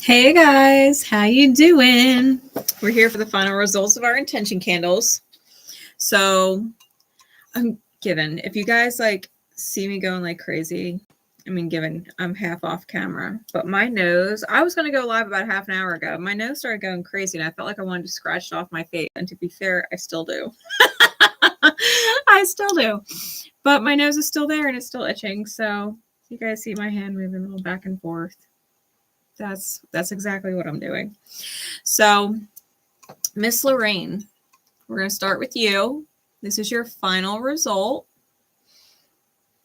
Hey guys, how you doing? We're here for the final results of our intention candles. So given if you guys see me going like crazy, given I'm half off camera, but my nose, I was going to go live about half an hour ago. My nose started going crazy and I felt like I wanted to scratch it off my face. And to be fair, I still do. I still do. But my nose is still there and it's still itching. So you guys see my hand moving a little back and forth. That's exactly what I'm doing. So, Miss Lorraine, we're going to start with you. This is your final result.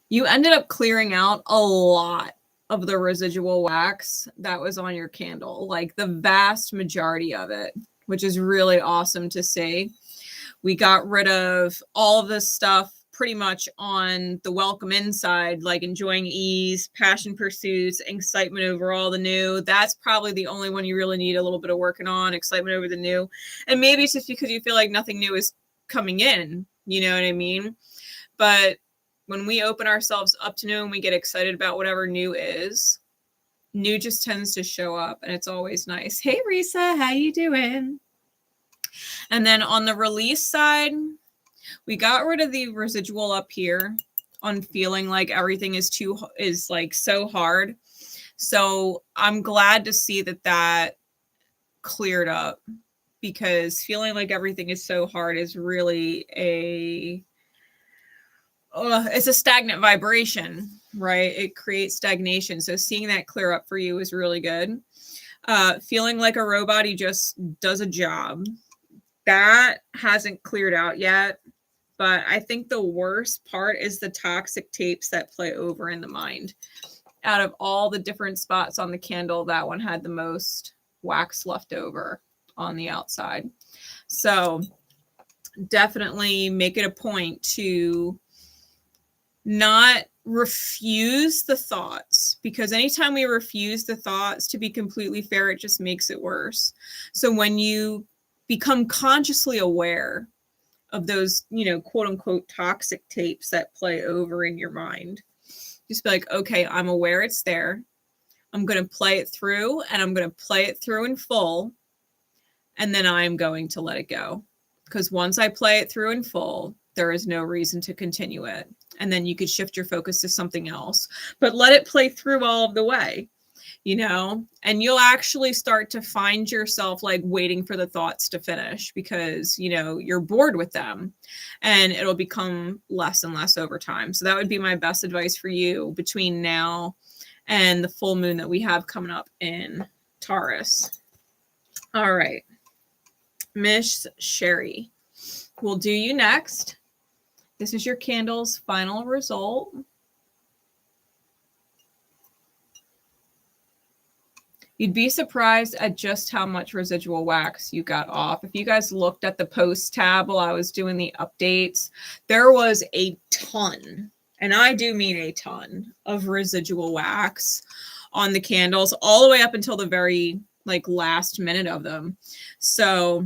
You ended up clearing out a lot of the residual wax that was on your candle, like the vast majority of it, which is really awesome to see. We got rid of all of this stuff pretty much on the welcome inside, like enjoying ease, passion pursuits, excitement over all the new. That's probably the only one you really need a little bit of working on, excitement over the new. And maybe it's just because you feel like nothing new is coming in, you know what I mean? But when we open ourselves up to new and we get excited about whatever new is, new just tends to show up and it's always nice. Hey, Risa, how you doing? And then on the release side, we got rid of the residual up here on feeling like everything is like so hard. So I'm glad to see that cleared up, because feeling like everything is so hard is really it's a stagnant vibration, right? It creates stagnation. So seeing that clear up for you is really good. Feeling like a robot, he just does a job. That hasn't cleared out yet. But I think the worst part is the toxic tapes that play over in the mind. Out of all the different spots on the candle, that one had the most wax left over on the outside. So definitely make it a point to not refuse the thoughts, because anytime we refuse the thoughts, to be completely fair, it just makes it worse. So when you become consciously aware of those, quote unquote toxic tapes that play over in your mind, just be like, okay, I'm aware it's there. I'm going to play it through, and I'm going to play it through in full. And then I'm going to let it go. Because once I play it through in full, there is no reason to continue it. And then you could shift your focus to something else, but let it play through all of the way. And you'll actually start to find yourself like waiting for the thoughts to finish, because, you're bored with them, and it'll become less and less over time. So that would be my best advice for you between now and the full moon that we have coming up in Taurus. All right. Miss Sherry, we'll do you next. This is your candle's final result. You'd be surprised at just how much residual wax you got off. If you guys looked at the post tab while I was doing the updates, there was a ton, and I do mean a ton, of residual wax on the candles, all the way up until the very last minute of them. So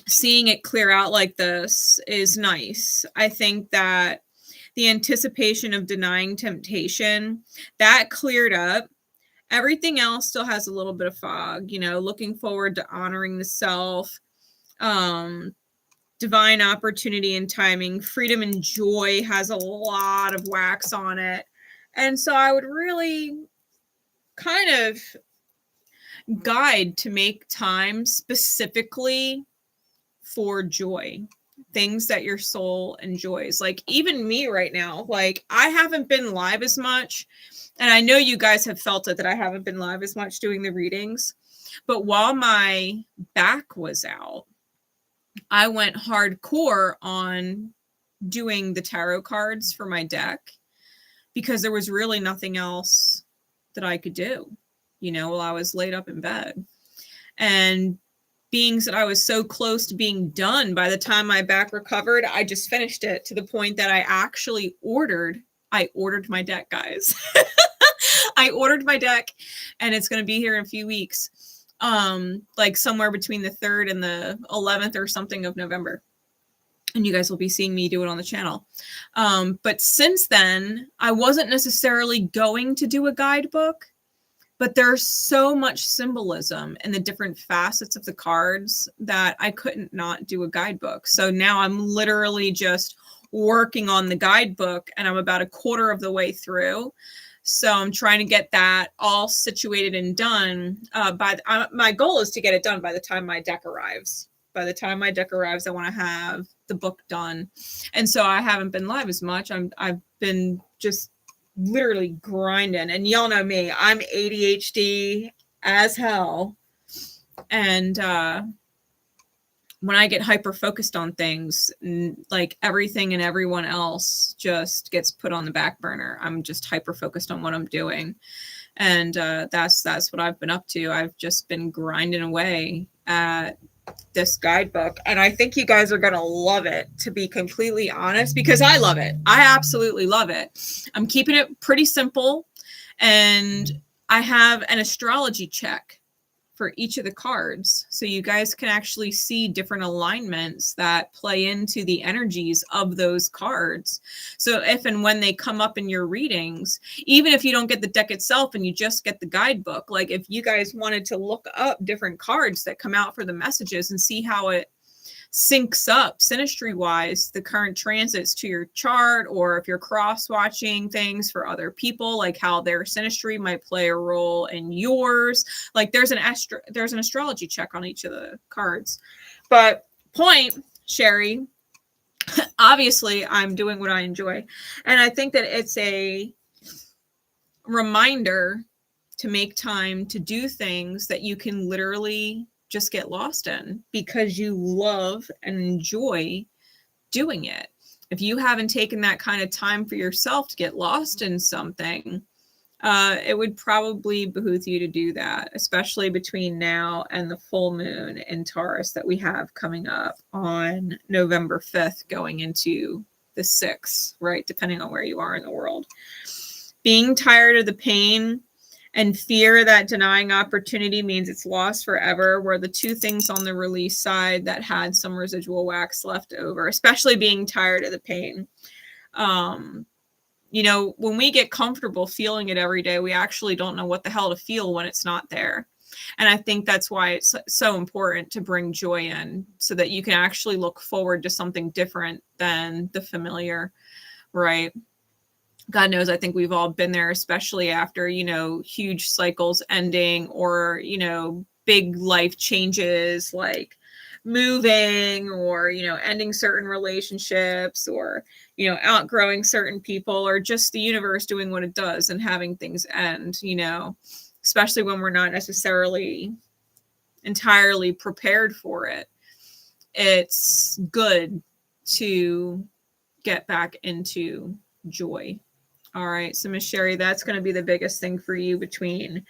seeing it clear out like this is nice. I think that the anticipation of denying temptation, that cleared up. Everything else still has a little bit of fog, looking forward to honoring the self, divine opportunity and timing, freedom and joy has a lot of wax on it. And so I would really kind of guide to make time specifically for joy, things that your soul enjoys. Like even me right now, I haven't been live as much. And I know you guys have felt it, that I haven't been live as much doing the readings. But while my back was out, I went hardcore on doing the tarot cards for my deck, because there was really nothing else that I could do, while I was laid up in bed. And being that I was so close to being done, by the time my back recovered, I just finished it, to the point that I actually ordered my deck, guys. I ordered my deck, and it's going to be here in a few weeks. Somewhere between the 3rd and the 11th or something of November. And you guys will be seeing me do it on the channel. But since then, I wasn't necessarily going to do a guidebook, but there's so much symbolism in the different facets of the cards that I couldn't not do a guidebook. So now I'm literally just working on the guidebook, and I'm about a quarter of the way through. So I'm trying to get that all situated and done. My goal is to get it done by the time my deck arrives. By the time my deck arrives, I want to have the book done. And so I haven't been live as much. I've been just literally grinding. And y'all know me, I'm ADHD as hell. And when I get hyper focused on things, like everything and everyone else just gets put on the back burner. I'm just hyper focused on what I'm doing. And that's what I've been up to. I've just been grinding away at this guidebook. And I think you guys are going to love it, to be completely honest, because I love it. I absolutely love it. I'm keeping it pretty simple. And I have an astrology check for each of the cards, so you guys can actually see different alignments that play into the energies of those cards. So if and when they come up in your readings, even if you don't get the deck itself and you just get the guidebook, like if you guys wanted to look up different cards that come out for the messages and see how it syncs up synastry wise, the current transits to your chart, or if you're cross watching things for other people, like how their synastry might play a role in yours. Like there's an astrology check on each of the cards. But point, Sherry, obviously I'm doing what I enjoy. And I think that it's a reminder to make time to do things that you can literally just get lost in because you love and enjoy doing it. If you haven't taken that kind of time for yourself to get lost in something, it would probably behoove you to do that, especially between now and the full moon in Taurus that we have coming up on November 5th, going into the 6th, right? Depending on where you are in the world. Being tired of the pain and fear that denying opportunity means it's lost forever were the two things on the release side that had some residual wax left over, especially being tired of the pain. You know, when we get comfortable feeling it every day, we actually don't know what the hell to feel when it's not there. And I think that's why it's so important to bring joy in, so that you can actually look forward to something different than the familiar, right? God knows, I think we've all been there, especially after, you know, huge cycles ending, or, you know, big life changes like moving, or, you know, ending certain relationships, or, you know, outgrowing certain people, or just the universe doing what it does and having things end, you know, especially when we're not necessarily entirely prepared for it. It's good to get back into joy. All right, so Miss Sherry, that's going to be the biggest thing for you between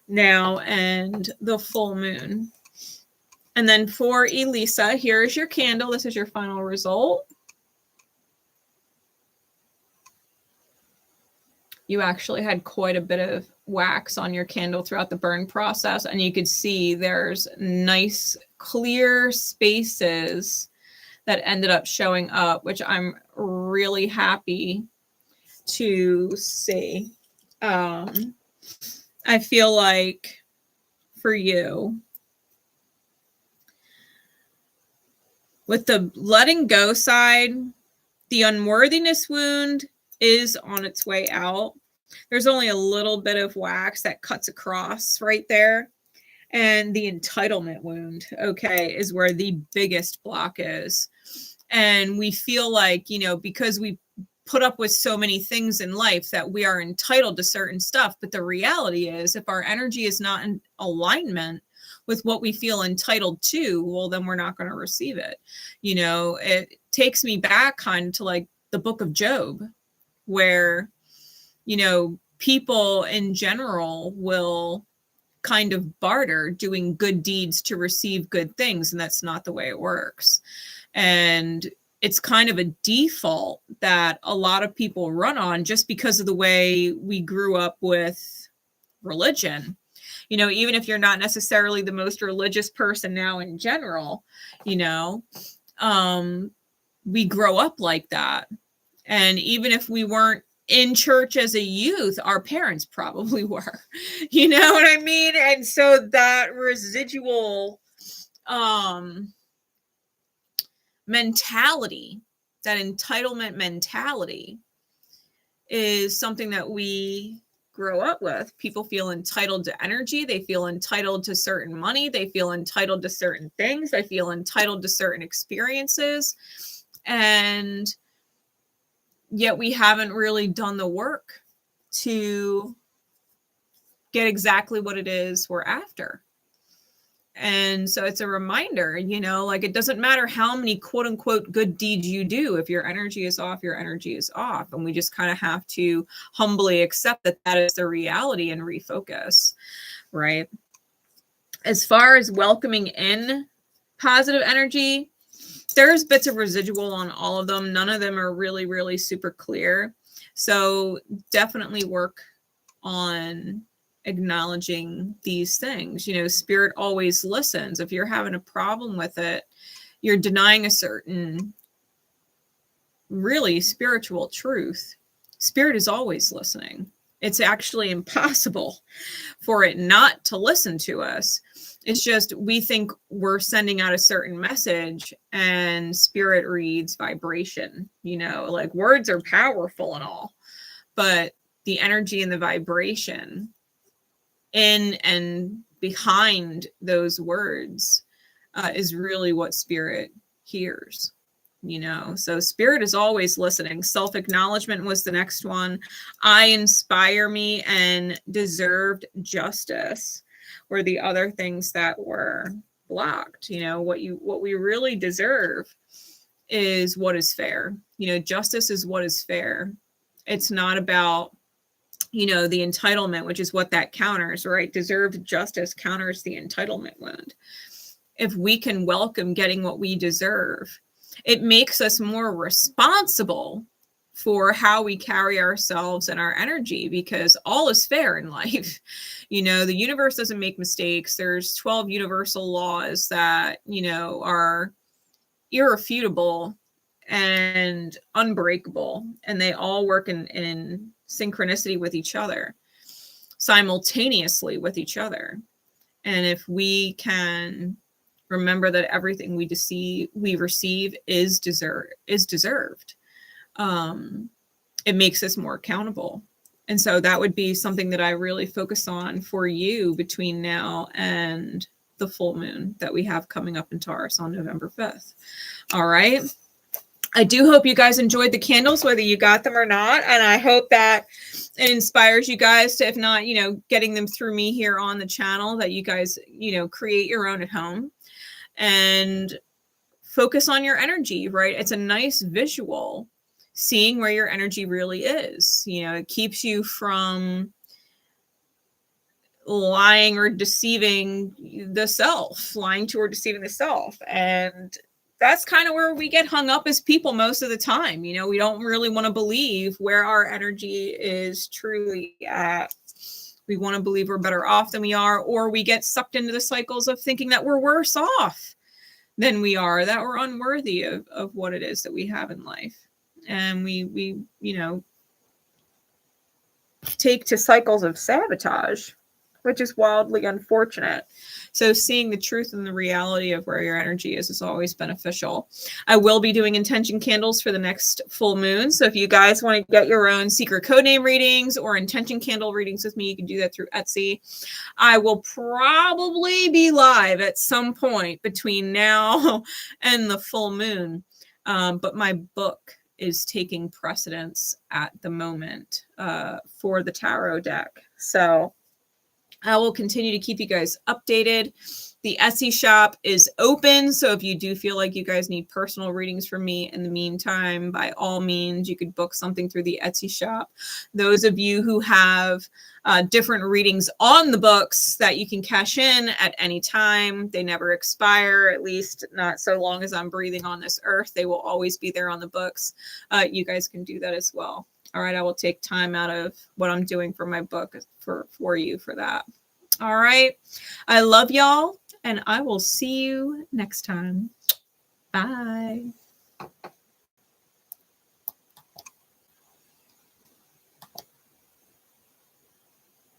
now and the full moon. And then for Elisa, here is your candle. This is your final result. You actually had quite a bit of wax on your candle throughout the burn process, and you could see there's nice clear spaces that ended up showing up, which I'm really happy to see. I feel like for you, with the letting go side, the unworthiness wound is on its way out. There's only a little bit of wax that cuts across right there. And the entitlement wound, okay, is where the biggest block is. And we feel like, you know, because we put up with so many things in life that we are entitled to certain stuff. But the reality is, if our energy is not in alignment with what we feel entitled to, well, then we're not going to receive it. You know, it takes me back kind of to like the book of Job, where, you know, people in general will kind of barter doing good deeds to receive good things. And that's not the way it works. And it's kind of a default that a lot of people run on just because of the way we grew up with religion. You know, even if you're not necessarily the most religious person now in general, you know, we grow up like that. And even if we weren't in church as a youth, our parents probably were. You know what I mean? And so that residual mentality, that entitlement mentality, is something that we grow up with. People feel entitled to energy. They feel entitled to certain money. They feel entitled to certain things. They feel entitled to certain experiences. And yet we haven't really done the work to get exactly what it is we're after. And so it's a reminder, you know, like it doesn't matter how many quote unquote good deeds you do. If your energy is off, your energy is off. And we just kind of have to humbly accept that that is the reality and refocus, right? As far as welcoming in positive energy, there's bits of residual on all of them. None of them are really, really super clear. So definitely work on acknowledging these things. You know, spirit always listens. If you're having a problem with it, you're denying a certain really spiritual truth. Spirit is always listening. It's actually impossible for it not to listen to us. It's just we think we're sending out a certain message and spirit reads vibration. You know, like words are powerful and all, but the energy and the vibration in and behind those words is really what spirit hears, you know. So spirit is always listening. Self-acknowledgement was the next one. I inspire me and deserved justice were the other things that were blocked. You know, what we really deserve is what is fair. You know, justice is what is fair. It's not about, you know, the entitlement, which is what that counters, right? Deserved justice counters the entitlement wound. If we can welcome getting what we deserve, it makes us more responsible for how we carry ourselves and our energy, because all is fair in life. You know, the universe doesn't make mistakes. There's 12 universal laws that, you know, are irrefutable and unbreakable, and they all work in synchronicity with each other, simultaneously with each other. And if we can remember that everything we receive is deserved, it makes us more accountable. And so that would be something that I really focus on for you between now and the full moon that we have coming up in Taurus on November 5th. All right. I do hope you guys enjoyed the candles, whether you got them or not. And I hope that it inspires you guys to, if not, you know, getting them through me here on the channel, that you guys, you know, create your own at home and focus on your energy, right? It's a nice visual, seeing where your energy really is. You know, it keeps you from lying or deceiving the self, lying to or deceiving the self. And that's kind of where we get hung up as people most of the time. You know, we don't really want to believe where our energy is truly at. We want to believe we're better off than we are, or we get sucked into the cycles of thinking that we're worse off than we are, that we're unworthy of what it is that we have in life. And we, you know, take to cycles of sabotage, which is wildly unfortunate. So seeing the truth and the reality of where your energy is always beneficial. I will be doing intention candles for the next full moon. So if you guys want to get your own secret codename readings or intention candle readings with me, you can do that through Etsy. I will probably be live at some point between now and the full moon. But my book is taking precedence at the moment for the tarot deck. So I will continue to keep you guys updated. The Etsy shop is open, so if you do feel like you guys need personal readings from me in the meantime, by all means, you could book something through the Etsy shop. Those of you who have different readings on the books that you can cash in at any time, they never expire, at least not so long as I'm breathing on this earth. They will always be there on the books. You guys can do that as well. All right, I will take time out of what I'm doing for my book for you for that. All right, I love y'all, and I will see you next time. Bye.